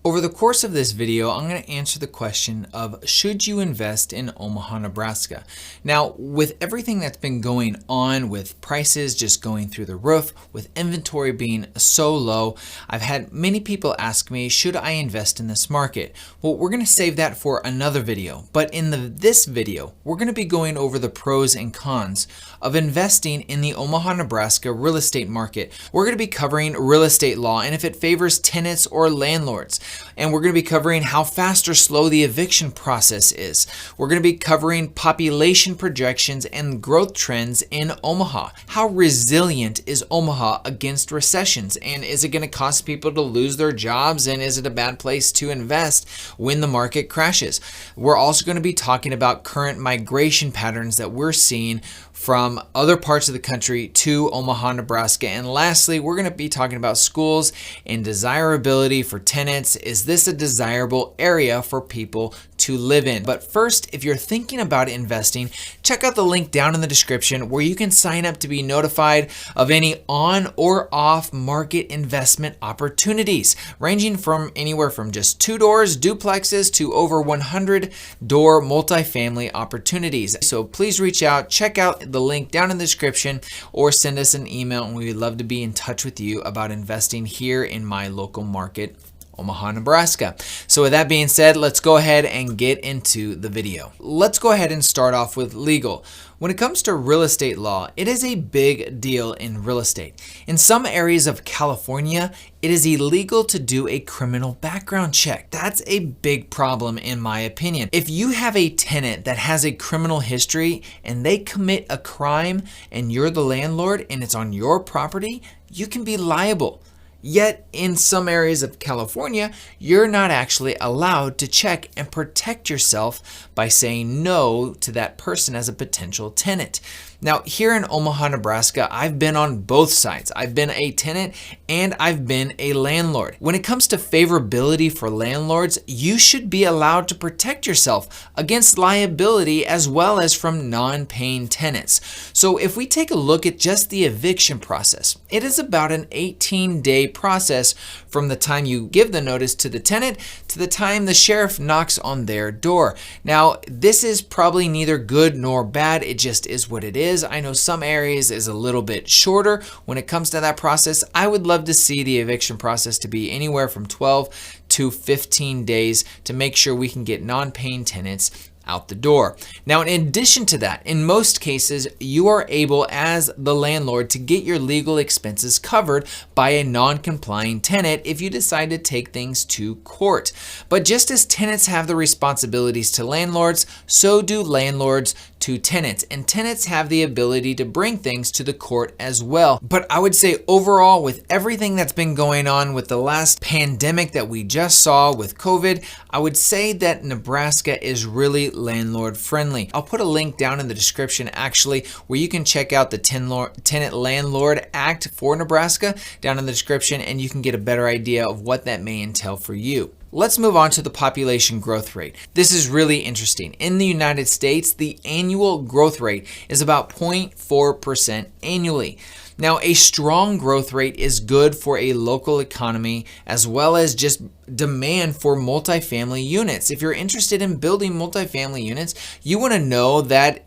Over the course of this video, I'm going to answer the question of should you invest in Omaha, Nebraska? Now, with everything that's been going on with prices just going through the roof, with inventory being so low, I've had many people ask me, should I invest in this market? Well, we're going to save that for another video, but in this video, we're going to be going over the pros and cons of investing in the Omaha, Nebraska real estate market. We're going to be covering real estate law and if it favors tenants or landlords. And we're going to be covering how fast or slow the eviction process is. We're going to be covering population projections and growth trends in Omaha. How resilient is Omaha against recessions? And is it going to cause people to lose their jobs? And is it a bad place to invest when the market crashes? We're also going to be talking about current migration patterns that we're seeing from other parts of the country to Omaha, Nebraska. And lastly, we're going to be talking about schools and desirability for tenants. Is this a desirable area for people to live in? But first, if you're thinking about investing, check out the link down in the description where you can sign up to be notified of any on or off market investment opportunities, ranging from anywhere from just 2 doors, duplexes, to over 100 door multifamily opportunities. So please reach out, check out the link down in the description, or send us an email and we would love to be in touch with you about investing here in my local market, Omaha, Nebraska. So with that being said, let's go ahead and get into the video. Let's go ahead and start off with legal. When it comes to real estate law, it is a big deal in real estate. In some areas of California, it is illegal to do a criminal background check. That's a big problem in my opinion. If you have a tenant that has a criminal history and they commit a crime and you're the landlord and it's on your property, you can be liable. Yet in some areas of California, you're not actually allowed to check and protect yourself by saying no to that person as a potential tenant. Now, here in Omaha, Nebraska, I've been on both sides. I've been a tenant and I've been a landlord. When it comes to favorability for landlords, you should be allowed to protect yourself against liability as well as from non-paying tenants. So if we take a look at just the eviction process, it is about an 18-day process from the time you give the notice to the tenant to the time the sheriff knocks on their door. Now, this is probably neither good nor bad. It just is what it is. I know some areas is a little bit shorter when it comes to that process. I would love to see the eviction process to be anywhere from 12 to 15 days to make sure we can get non-paying tenants out the door. Now, in addition to that, in most cases, you are able as the landlord to get your legal expenses covered by a non-complying tenant if you decide to take things to court. But just as tenants have the responsibilities to landlords, so do landlords to tenants, and tenants have the ability to bring things to the court as well. But I would say overall, with everything that's been going on with the last pandemic that we just saw with COVID, I would say that Nebraska is really landlord friendly. I'll put a link down in the description actually where you can check out the Tenant Landlord Act for Nebraska down in the description, and you can get a better idea of what that may entail for you. Let's move on to the population growth rate. This is really interesting. In the United States, the annual growth rate is about 0.4% annually. Now, a strong growth rate is good for a local economy as well as just demand for multifamily units. If you're interested in building multifamily units, you want to know that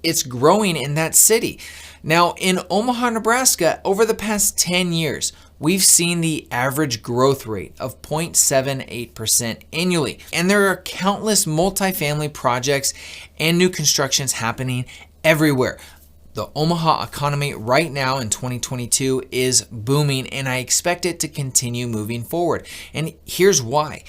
it's growing in that city. Now, in Omaha, Nebraska, over the past 10 years, we've seen the average growth rate of 0.78% annually. And there are countless multifamily projects and new constructions happening everywhere. The Omaha economy right now in 2022 is booming, and I expect it to continue moving forward. And here's why.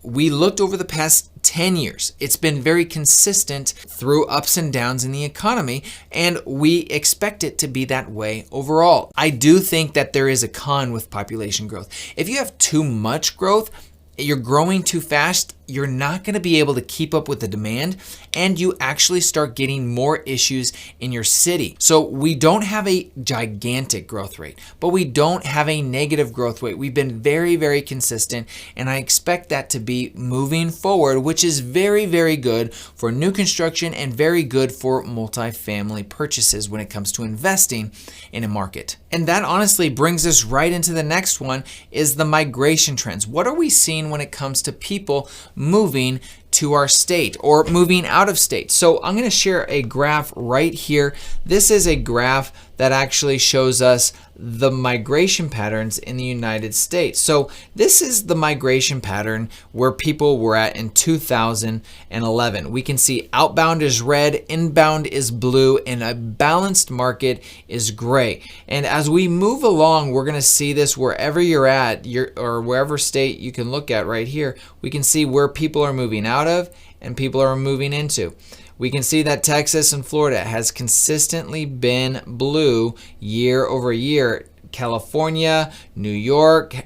We looked over the past 10 years. It's been very consistent through ups and downs in the economy, and we expect it to be that way overall. I do think that there is a con with population growth. If you have too much growth, you're growing too fast, you're not going to be able to keep up with the demand, and you actually start getting more issues in your city. So we don't have a gigantic growth rate, but we don't have a negative growth rate. We've been very, very consistent, and I expect that to be moving forward, which is very, very good for new construction and very good for multifamily purchases when it comes to investing in a market. And that honestly brings us right into the next one, is the migration trends. What are we seeing when it comes to people moving to our state or moving out of state? So I'm going to share a graph right here. This is a graph that actually shows us the migration patterns in the United States. So this is the migration pattern where people were at in 2011. We can see outbound is red, inbound is blue, and a balanced market is gray. And as we move along, we're going to see this wherever you're at, or wherever state you can look at right here. We can see where people are moving out of and people are moving into. We can see that Texas and Florida has consistently been blue year over year. California, New York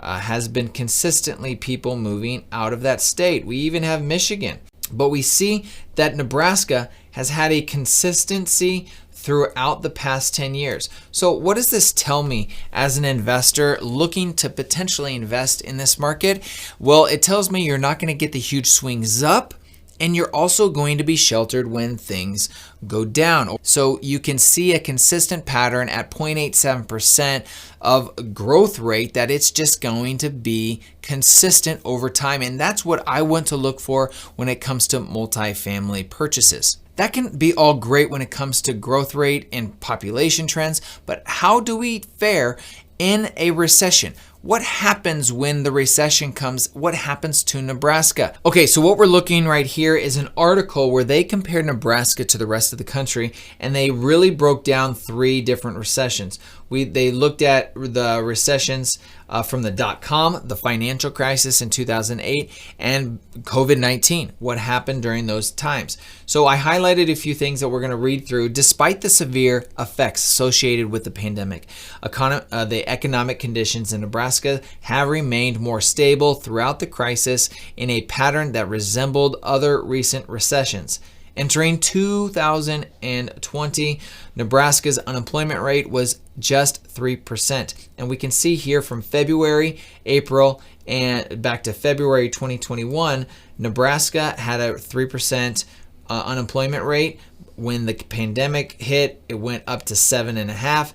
has been consistently people moving out of that state. We even have Michigan. But we see that Nebraska has had a consistency throughout the past 10 years. So what does this tell me as an investor looking to potentially invest in this market? Well, it tells me you're not going to get the huge swings up, and you're also going to be sheltered when things go down. So you can see a consistent pattern at 0.87% of growth rate, that it's just going to be consistent over time. And that's what I want to look for when it comes to multifamily purchases. That can be all great when it comes to growth rate and population trends, but how do we fare in a recession? What happens when the recession comes? What happens to Nebraska? Okay, so what we're looking right here is an article where they compared Nebraska to the rest of the country, and they really broke down 3 different recessions. They looked at the recessions from the .com, the financial crisis in 2008, and COVID-19, what happened during those times. So I highlighted a few things that we're going to read through. Despite the severe effects associated with the pandemic, the economic conditions in Nebraska have remained more stable throughout the crisis in a pattern that resembled other recent recessions. Entering 2020, Nebraska's unemployment rate was just 3%. And we can see here from February, April, and back to February 2021, Nebraska had a 3% unemployment rate. When the pandemic hit, it went up to 7.5%.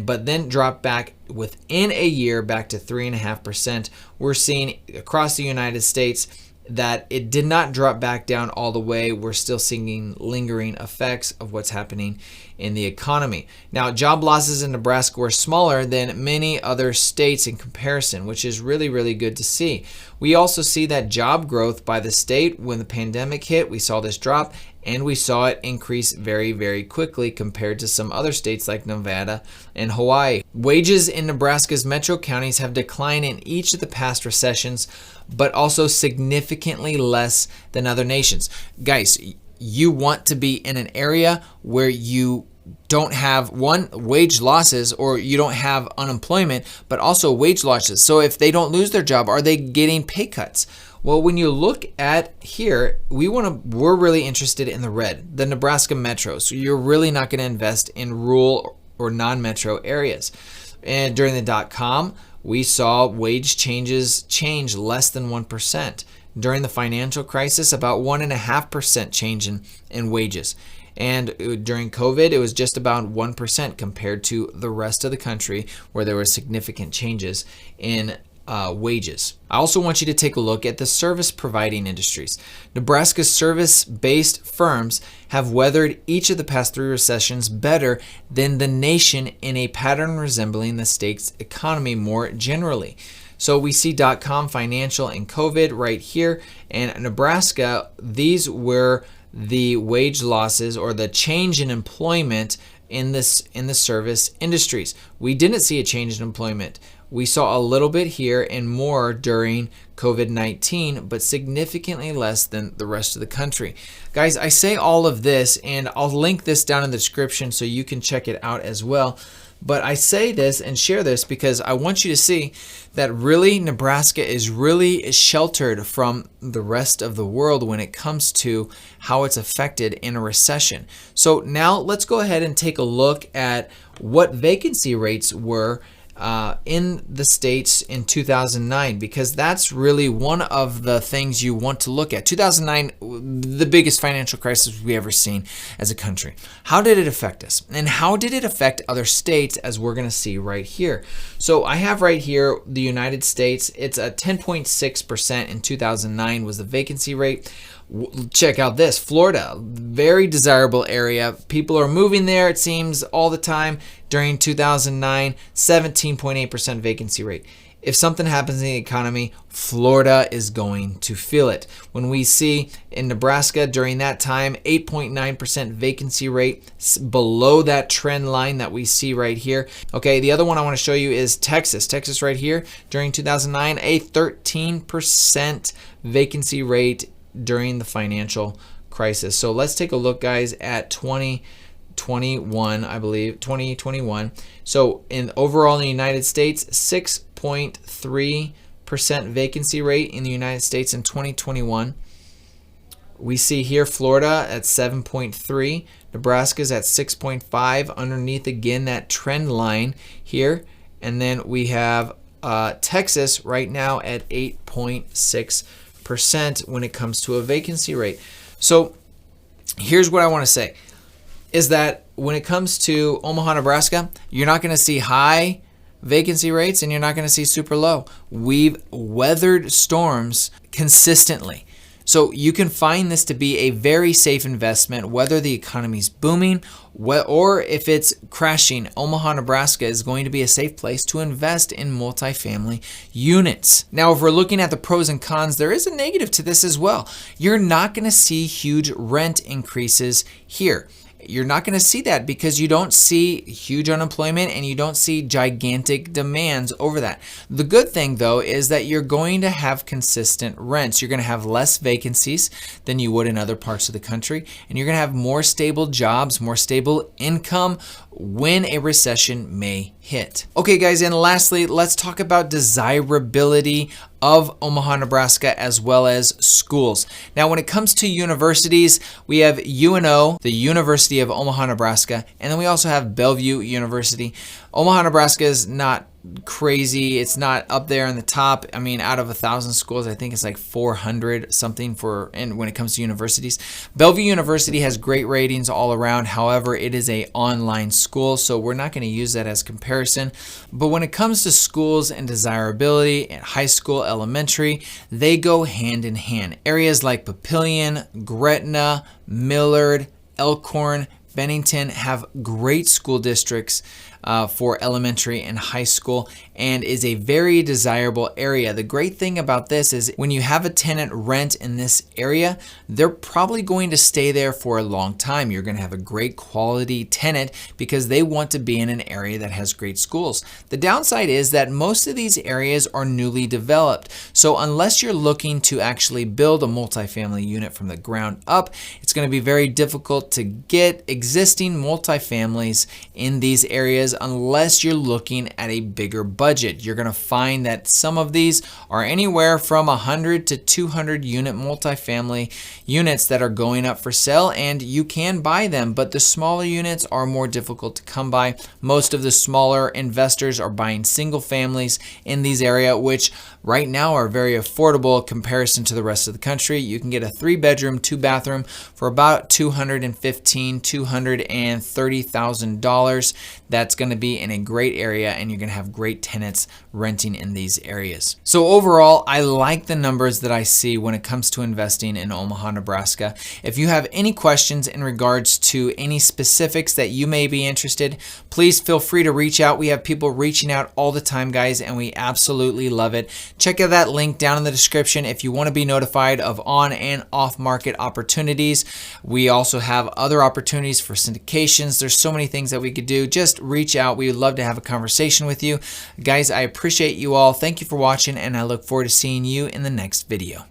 But then dropped back within a year back to 3.5%. We're seeing across the United States that it did not drop back down all the way. We're still seeing lingering effects of what's happening in the economy. Now, job losses in Nebraska were smaller than many other states in comparison, which is really, really good to see. We also see that job growth by the state, when the pandemic hit, we saw this drop, and we saw it increase very, very quickly compared to some other states like Nevada and Hawaii. Wages in Nebraska's metro counties have declined in each of the past recessions, but also significantly less than other nations. Guys, you want to be in an area where you don't have wage losses, or you don't have unemployment, but also wage losses. So if they don't lose their job, are they getting pay cuts? Well, when you look at here, we're really interested in the red, the Nebraska metro. So you're really not going to invest in rural or non-metro areas. And during the .com, we saw wage changes change less than 1%. During the financial crisis, about 1.5% change in wages. And during COVID, it was just about 1% compared to the rest of the country, where there were significant changes in wages. I also want you to take a look at the service providing industries. Nebraska's service-based firms have weathered each of the past 3 recessions better than the nation, in a pattern resembling the state's economy more generally. So we see .com, financial, and COVID right here. And Nebraska, these were the wage losses, or the change in employment in the service industries. We didn't see a change in employment. We saw a little bit here and more during COVID-19, but significantly less than the rest of the country. Guys, I say all of this, and I'll link this down in the description so you can check it out as well. But I say this and share this because I want you to see that really Nebraska is really sheltered from the rest of the world when it comes to how it's affected in a recession. So now let's go ahead and take a look at what vacancy rates were in the states in 2009, because that's really one of the things you want to look at. 2009, the biggest financial crisis we ever seen as a country. How did it affect us? And how did it affect other states, as we're going to see right here? So I have right here the United States. It's a 10.6% in 2009 was the vacancy rate. Check out this, Florida, very desirable area. People are moving there, it seems, all the time. During 2009, 17.8% vacancy rate. If something happens in the economy, Florida is going to feel it. When we see in Nebraska during that time, 8.9% vacancy rate, below that trend line that we see right here. Okay, the other one I want to show you is Texas. Texas right here during 2009, a 13% vacancy rate during the financial crisis. So let's take a look, guys, at 2021, I believe, 2021. So overall in the United States, 6.3% vacancy rate in the United States in 2021. We see here Florida at 7.3, Nebraska's at 6.5, underneath again that trend line here. And then we have Texas right now at 8.6% when it comes to a vacancy rate. So here's what I want to say is that when it comes to Omaha, Nebraska, you're not going to see high vacancy rates and you're not going to see super low. We've weathered storms consistently. So you can find this to be a very safe investment, whether the economy's booming or if it's crashing. Omaha, Nebraska is going to be a safe place to invest in multifamily units. Now, if we're looking at the pros and cons, there is a negative to this as well. You're not going to see huge rent increases here. You're not going to see that because you don't see huge unemployment and you don't see gigantic demands over that. The good thing, though, is that you're going to have consistent rents. You're going to have less vacancies than you would in other parts of the country, and you're going to have more stable jobs, more stable income when a recession may hit. Okay, guys, and lastly, let's talk about desirability of Omaha, Nebraska, as well as schools. Now, when it comes to universities, we have UNO, the University of Omaha, Nebraska, and then we also have Bellevue University. Omaha, Nebraska is not crazy. It's not up there on the top. I mean, out of 1,000 schools, I think it's like 400 something and when it comes to universities. Bellevue University has great ratings all around. However, it is an online school, so we're not going to use that as comparison. But when it comes to schools and desirability at high school, elementary, they go hand in hand. Areas like Papillion, Gretna, Millard, Elkhorn, Bennington have great school districts for elementary and high school, and is a very desirable area. The great thing about this is when you have a tenant rent in this area, they're probably going to stay there for a long time. You're going to have a great quality tenant because they want to be in an area that has great schools. The downside is that most of these areas are newly developed. So unless you're looking to actually build a multifamily unit from the ground up, it's going to be very difficult to get existing multifamilies in these areas unless you're looking at a bigger budget. You're going to find that some of these are anywhere from 100 to 200 unit multifamily units that are going up for sale, and you can buy them, but the smaller units are more difficult to come by. Most of the smaller investors are buying single families in these areas, which right now are very affordable in comparison to the rest of the country. You can get a 3-bedroom, 2-bathroom for about $215,000, $230,000. That's going to be in a great area, and you're going to have great tenants renting in these areas. So overall, I like the numbers that I see when it comes to investing in Omaha, Nebraska. If you have any questions in regards to any specifics that you may be interested, please feel free to reach out. We have people reaching out all the time, guys, and we absolutely love it. Check out that link down in the description if you want to be notified of on and off market opportunities. We also have other opportunities for syndications. There's so many things that we could do. Just reach out. We would love to have a conversation with you. Guys, I appreciate you all. Thank you for watching, and I look forward to seeing you in the next video.